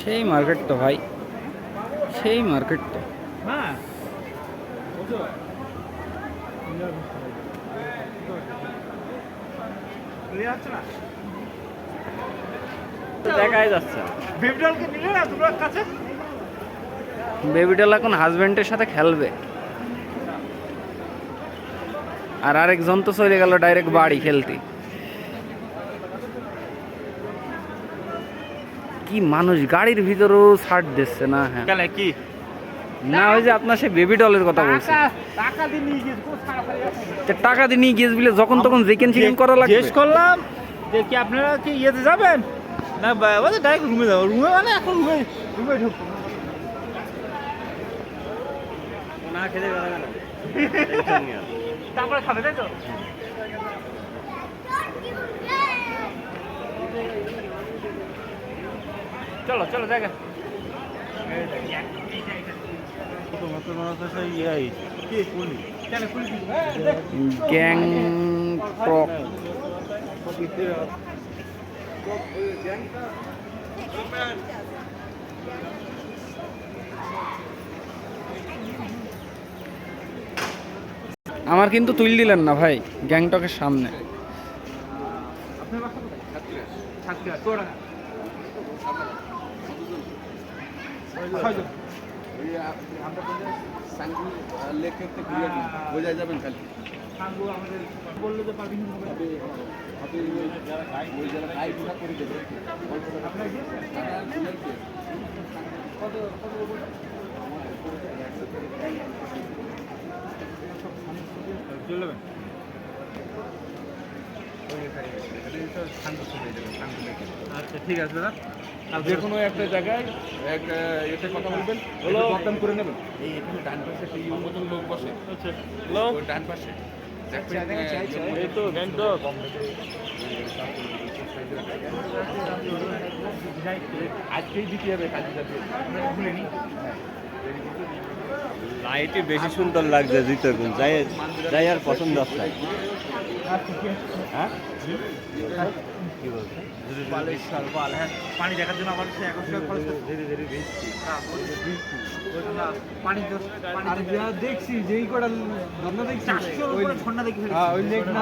সেই মার্কেট তো ভাই, সেই মার্কেট তো। দেখাই যাচ্ছে বেবিডল এখন হাজবেন্ডের সাথে খেলবে, আর আরেকজন তো চলে গেল ডাইরেক্ট বাড়ি খেলতে। কি মানুষ গাড়ির ভিতরেও ছাড় দিচ্ছে না। হ্যাঁ কি না, ওই যে আপনার সেই বেবি ডলের কথা বলছি, টাকা দিয়ে নিয়ে গিয়েছ বলে যখন তখন চিকেন করা লাগে। জিজ্ঞেস করলাম যে কি আপনারা কি ইয়েতে যাবেন না, ডাইরেক্ট রুমে যাবো। রুমে মানে এখন রুমে ঢুকবো না, খেতে তারপরে খাবে, তাই তো? চলো চলো জায়গা গ্যাংটক। আমার কিন্তু তুল দিলেন না ভাই গ্যাংটকের সামনে। বোঝা যাবেন খালি বললো যে পারবি আচ্ছা ঠিক আছে দাদা, যে কোনো একটা জায়গায় এতে কথা বলবেন, দরদাম করে নেবেন। এই এখানে ডান পাশে সেই মতন লোক বসে, ওই ডান পাশে এই তো গ্যাংটক। আজকেই দিতে হবে, কাজে যাবে। লাইটই বেশি সুন্দর লাগছে জিতে যাই যাই আর পছন্দ আছে। হ্যাঁ কি বলছে পানি দেখার জন্য আমার ধীরে ধীরে দেখছি যেই কটা ঝর্ণা দেখছি, ঝর্ণা দেখি ওই লেক না